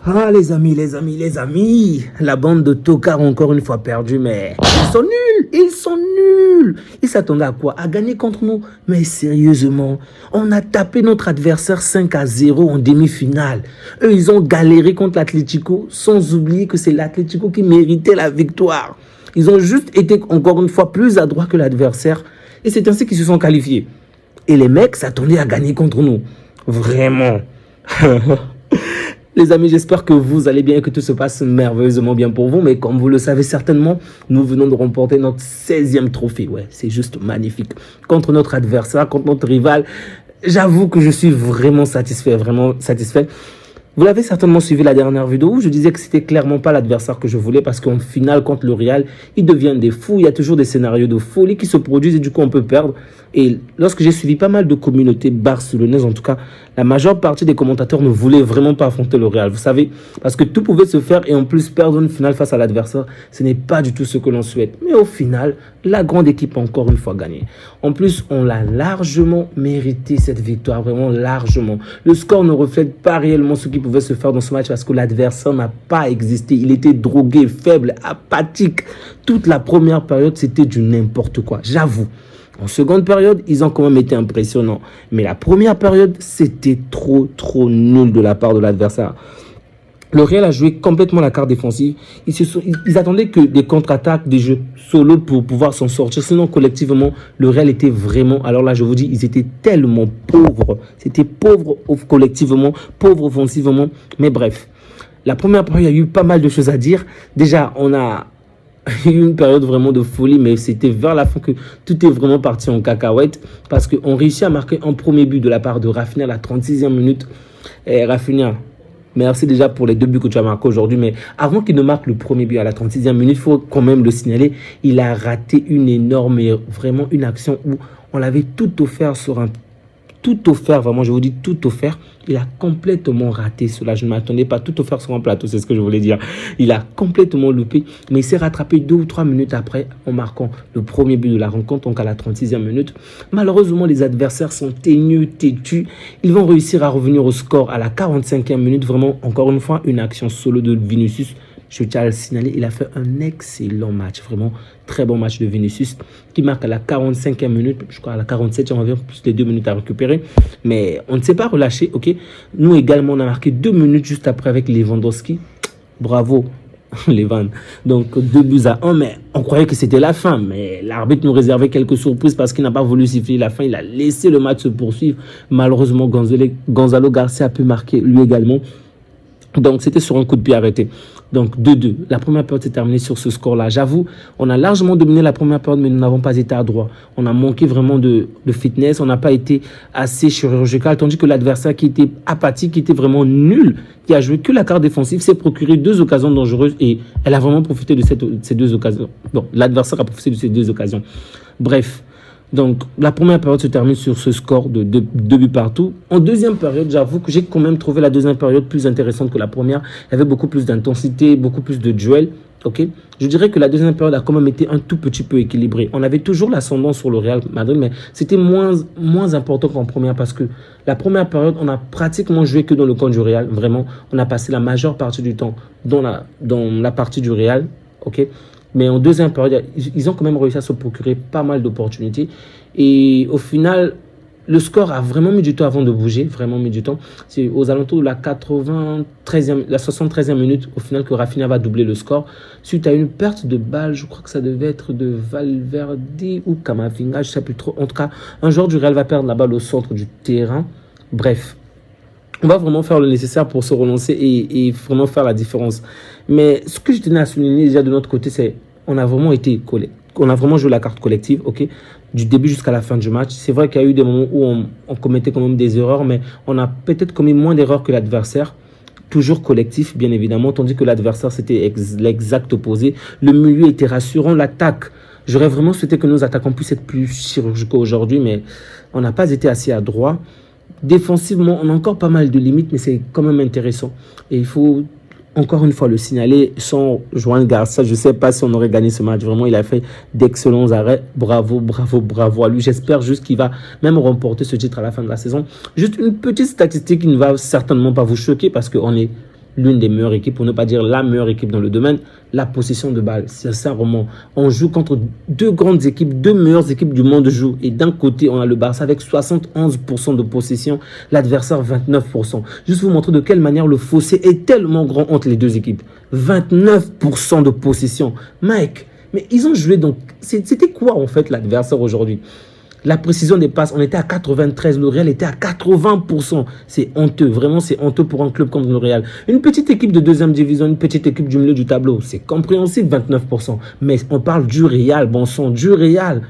Ah, les amis, la bande de tocards ont encore une fois perdu, mais ils sont nuls. Ils s'attendaient à quoi? À gagner contre nous. Mais sérieusement, on a tapé notre adversaire 5-0 en demi-finale. Eux, ils ont galéré contre l'Atlético, sans oublier que c'est l'Atlético qui méritait la victoire. Ils ont juste été encore une fois plus adroits que l'adversaire, et c'est ainsi qu'ils se sont qualifiés. Et les mecs s'attendaient à gagner contre nous. Vraiment. Les amis, j'espère que vous allez bien et que tout se passe merveilleusement bien pour vous. Mais comme vous le savez certainement, nous venons de remporter notre 16e trophée. Ouais, c'est juste magnifique. Contre notre adversaire, contre notre rival. J'avoue que je suis vraiment satisfait, vraiment satisfait. Vous l'avez certainement suivi la dernière vidéo où je disais que c'était clairement pas l'adversaire que je voulais parce qu'en finale contre le Real, ils deviennent des fous. Il y a toujours des scénarios de folie qui se produisent et du coup on peut perdre. Et lorsque j'ai suivi pas mal de communautés barcelonaises, en tout cas, la majeure partie des commentateurs ne voulaient vraiment pas affronter le Real. Vous savez, parce que tout pouvait se faire et en plus perdre une finale face à l'adversaire, ce n'est pas du tout ce que l'on souhaite. Mais au final, la grande équipe a encore une fois gagné. En plus, on l'a largement mérité cette victoire, vraiment largement. Le score ne reflète pas réellement ce qui pouvait se faire dans ce match parce que l'adversaire n'a pas existé. Il était drogué, faible, apathique. Toute la première période, c'était du n'importe quoi, j'avoue. En seconde période, ils ont quand même été impressionnants. Mais la première période, c'était trop nul de la part de l'adversaire. Le Real a joué complètement la carte défensive. Ils attendaient que des contre-attaques, des jeux solo pour pouvoir s'en sortir. Sinon, collectivement, le Real était vraiment... Alors là, je vous dis, ils étaient tellement pauvres. C'était pauvre collectivement, pauvre offensivement. Mais bref, la première période, il y a eu pas mal de choses à dire. Déjà, on a eu une période vraiment de folie, mais c'était vers la fin que tout est vraiment parti en cacahuète. Parce qu'on réussit à marquer un premier but de la part de Rafinha à la 36e minute. Et Rafinha... Merci déjà pour les 2 buts que tu as marqués aujourd'hui. Mais avant qu'il ne marque le premier but à la 36e minute, il faut quand même le signaler. Il a raté une énorme, vraiment une action où on l'avait tout offert sur un... Tout offert, vraiment, je vous dis tout offert. Il a complètement raté cela. Je ne m'attendais pas. Tout offert sur un plateau, c'est ce que je voulais dire. Il a complètement loupé. Mais il s'est rattrapé 2 ou 3 minutes après en marquant le premier but de la rencontre, donc à la 36e minute. Malheureusement, les adversaires sont teigneux, têtus. Ils vont réussir à revenir au score à la 45e minute. Vraiment, encore une fois, une action solo de Vinicius. Je tiens à le signaler, il a fait un excellent match, vraiment très bon match de Vinicius, qui marque à la 45e minute, je crois à la 47e, on va dire plus les 2 minutes à récupérer, mais on ne s'est pas relâché, ok. Nous également, on a marqué 2 minutes juste après avec Lewandowski, bravo Levan, donc 2-1, mais on croyait que c'était la fin, mais l'arbitre nous réservait quelques surprises parce qu'il n'a pas voulu siffler la fin, il a laissé le match se poursuivre. Malheureusement, Gonzalo Garcia a pu marquer lui également. Donc, c'était sur un coup de pied arrêté. Donc, 2-2. La première période s'est terminée sur ce score-là. J'avoue, on a largement dominé la première période, mais nous n'avons pas été adroits. On a manqué vraiment de fitness. On n'a pas été assez chirurgical. Tandis que l'adversaire qui était apathique, qui était vraiment nul, qui a joué que la carte défensive, s'est procuré 2 occasions dangereuses et elle a vraiment profité de ces 2 occasions. Bon, l'adversaire a profité de ces 2 occasions. Bref. Donc, la première période se termine sur ce score de 2 buts partout. En deuxième période, j'avoue que j'ai quand même trouvé la deuxième période plus intéressante que la première. Il y avait beaucoup plus d'intensité, beaucoup plus de duels. Okay. Je dirais que la deuxième période a quand même été un tout petit peu équilibrée. On avait toujours l'ascendant sur le Real Madrid, mais c'était moins important qu'en première parce que la première période, on a pratiquement joué que dans le camp du Real. Vraiment, on a passé la majeure partie du temps dans la partie du Real. Ok. Mais en deuxième période, ils ont quand même réussi à se procurer pas mal d'opportunités. Et au final, le score a vraiment mis du temps avant de bouger, vraiment mis du temps. C'est aux alentours de la 73e minute, au final, que Rafinha va doubler le score. Suite à une perte de balle, je crois que ça devait être de Valverde ou Camavinga, je ne sais plus trop. En tout cas, un joueur du Real va perdre la balle au centre du terrain. Bref. On va vraiment faire le nécessaire pour se relancer et vraiment faire la différence. Mais ce que je tenais à souligner déjà de notre côté, c'est qu'on a vraiment on a vraiment joué la carte collective, ok, du début jusqu'à la fin du match. C'est vrai qu'il y a eu des moments où on commettait quand même des erreurs, mais on a peut-être commis moins d'erreurs que l'adversaire. Toujours collectif, bien évidemment, tandis que l'adversaire, c'était l'exact opposé. Le milieu était rassurant, l'attaque. J'aurais vraiment souhaité que nos attaquants puissent être plus chirurgicaux aujourd'hui, mais on n'a pas été assez adroit. Défensivement, on a encore pas mal de limites, mais c'est quand même intéressant. Et il faut encore une fois le signaler, sans Joan Garcia, je ne sais pas si on aurait gagné ce match. Vraiment, il a fait d'excellents arrêts. Bravo à lui. J'espère juste qu'il va même remporter ce titre à la fin de la saison. Juste une petite statistique qui ne va certainement pas vous choquer parce qu'on est l'une des meilleures équipes, pour ne pas dire la meilleure équipe dans le domaine, la possession de balle. C'est ça vraiment. On joue contre deux grandes équipes, deux meilleures équipes du monde jouent. Et d'un côté, on a le Barça avec 71% de possession, l'adversaire 29%. Juste vous montrer de quelle manière le fossé est tellement grand entre les deux équipes. 29% de possession. Mike, mais ils ont joué donc... C'était quoi en fait l'adversaire aujourd'hui? La précision des passes, on était à 93, le Real était à 80%. C'est honteux, vraiment c'est honteux pour un club comme le Real. Une petite équipe de deuxième division, une petite équipe du milieu du tableau, c'est compréhensible 29%. Mais on parle du Real, bon sang, du Real.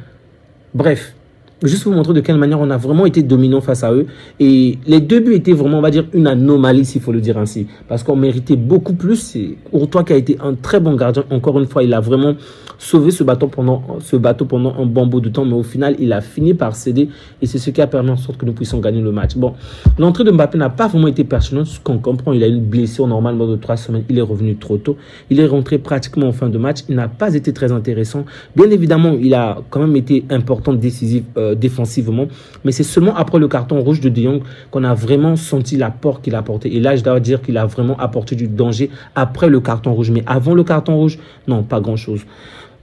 Bref, juste vous montrer de quelle manière on a vraiment été dominant face à eux. Et les deux buts étaient vraiment, on va dire, une anomalie, s'il faut le dire ainsi. Parce qu'on méritait beaucoup plus. C'est Courtois qui a été un très bon gardien. Encore une fois, il a vraiment sauvé ce bateau pendant un bon bout de temps. Mais au final, il a fini par céder. Et c'est ce qui a permis en sorte que nous puissions gagner le match. Bon, l'entrée de Mbappé n'a pas vraiment été pertinente. Ce qu'on comprend, il a eu une blessure normalement de 3 semaines. Il est revenu trop tôt. Il est rentré pratiquement en fin de match. Il n'a pas été très intéressant. Bien évidemment, il a quand même été important, décisif, défensivement, mais c'est seulement après le carton rouge de De Jong qu'on a vraiment senti l'apport qu'il a apporté. Et là, je dois dire qu'il a vraiment apporté du danger après le carton rouge. Mais avant le carton rouge, non, pas grand-chose.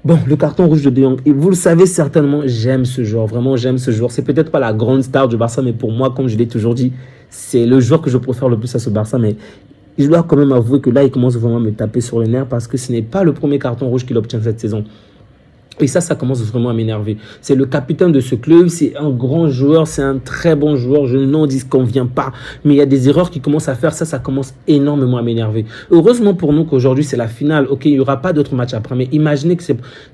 Bon, le carton rouge de De Jong, et vous le savez certainement, j'aime ce joueur, vraiment j'aime ce joueur. C'est peut-être pas la grande star du Barça, mais pour moi, comme je l'ai toujours dit, c'est le joueur que je préfère le plus à ce Barça. Mais je dois quand même avouer que là, il commence vraiment à me taper sur les nerfs parce que ce n'est pas le premier carton rouge qu'il obtient cette saison. Et ça commence vraiment à m'énerver. C'est le capitaine de ce club, c'est un grand joueur, c'est un très bon joueur, je n'en dis qu'on vient pas. Mais il y a des erreurs qui commencent à faire, ça commence énormément à m'énerver. Heureusement pour nous qu'aujourd'hui c'est la finale, ok, il n'y aura pas d'autres matchs après, mais imaginez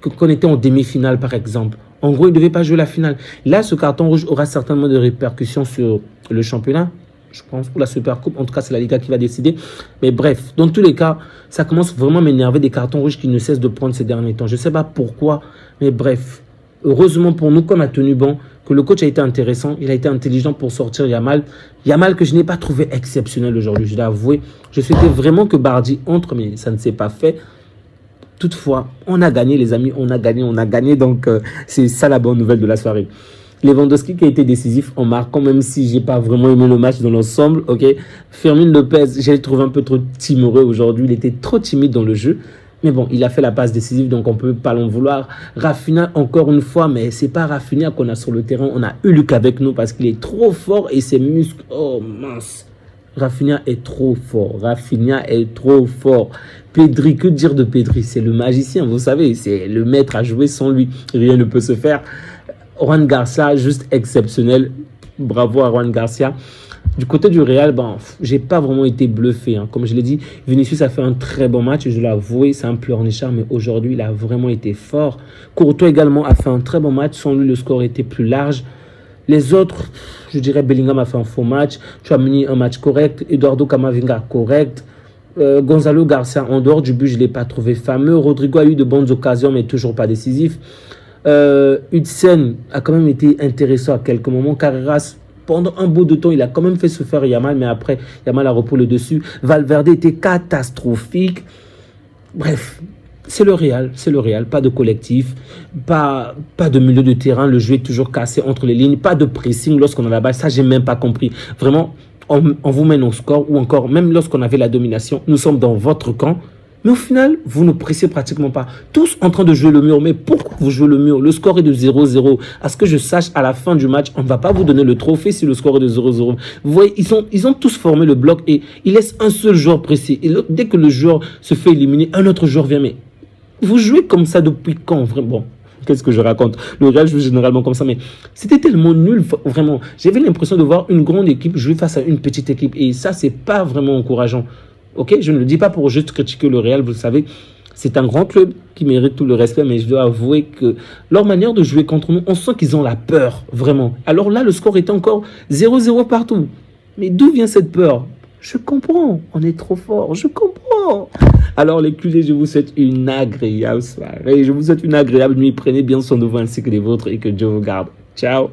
qu'on était en demi-finale par exemple. En gros, il ne devait pas jouer la finale. Là, ce carton rouge aura certainement des répercussions sur le championnat, je pense, pour la Supercoupe. En tout cas, c'est la Liga qui va décider. Mais bref, dans tous les cas, ça commence vraiment à m'énerver des cartons rouges qui ne cessent de prendre ces derniers temps. Je ne sais pas pourquoi, mais bref. Heureusement pour nous, comme a tenu bon, que le coach a été intéressant, il a été intelligent pour sortir Yamal. Yamal que je n'ai pas trouvé exceptionnel aujourd'hui, je dois avouer. Je souhaitais vraiment que Bardi entre, mais ça ne s'est pas fait. Toutefois, on a gagné les amis, on a gagné. Donc, c'est ça la bonne nouvelle de la soirée. Lewandowski qui a été décisif en marquant, même si j'ai pas vraiment aimé le match dans l'ensemble. Ok, Fermin Lopez, j'ai trouvé un peu trop timoreux aujourd'hui. Il était trop timide dans le jeu. Mais bon, il a fait la passe décisive, donc on peut pas l'en vouloir. Rafinha, encore une fois, mais c'est pas Rafinha qu'on a sur le terrain. On a Hulk avec nous parce qu'il est trop fort et ses muscles, oh mince. Rafinha est trop fort. Rafinha est trop fort. Pedri, que dire de Pedri? C'est le magicien, vous savez. C'est le maître à jouer. Sans lui, rien ne peut se faire. Juan Garcia, juste exceptionnel. Bravo à Juan Garcia. Du côté du Real, j'ai pas vraiment été bluffé. Comme je l'ai dit, Vinicius a fait un très bon match. Je dois l'avouer, c'est un pleurnichard, mais aujourd'hui, il a vraiment été fort. Courtois également a fait un très bon match. Sans lui, le score était plus large. Les autres, je dirais Bellingham a fait un faux match. Tchouaméni, un match correct. Eduardo Camavinga, correct. Gonzalo Garcia, en dehors du but, je ne l'ai pas trouvé fameux. Rodrigo a eu de bonnes occasions, mais toujours pas décisif. Hudson a quand même été intéressant à quelques moments. Carreras, pendant un bout de temps, il a quand même fait souffrir Yamal, mais après, Yamal a repris le dessus. Valverde était catastrophique. Bref, c'est le Real, pas de collectif, pas de milieu de terrain, le jeu est toujours cassé entre les lignes, pas de pressing lorsqu'on a la balle, ça j'ai même pas compris. Vraiment, on vous mène au score, ou encore, même lorsqu'on avait la domination, nous sommes dans votre camp, mais au final, vous ne pressez pratiquement pas. Tous en train de jouer le mur, mais pourquoi vous jouez le mur? Le score est de 0-0. À ce que je sache, à la fin du match, on ne va pas vous donner le trophée si le score est de 0-0. Vous voyez, ils ont tous formé le bloc et ils laissent un seul joueur pressé. Et dès que le joueur se fait éliminer, un autre joueur vient, mais vous jouez comme ça depuis quand, vraiment? Bon, qu'est-ce que je raconte? Le Real joue généralement comme ça, mais c'était tellement nul, vraiment. J'avais l'impression de voir une grande équipe jouer face à une petite équipe. Et ça, c'est pas vraiment encourageant. Ok, je ne le dis pas pour juste critiquer le Real, vous le savez. C'est un grand club qui mérite tout le respect, mais je dois avouer que leur manière de jouer contre nous, on sent qu'ils ont la peur, vraiment. Alors là, le score est encore 0-0 partout. Mais d'où vient cette peur? Je comprends, on est trop fort, je comprends. Alors les culés, je vous souhaite une agréable soirée. Je vous souhaite une agréable nuit. Prenez bien soin de vous ainsi que des vôtres et que Dieu vous garde. Ciao.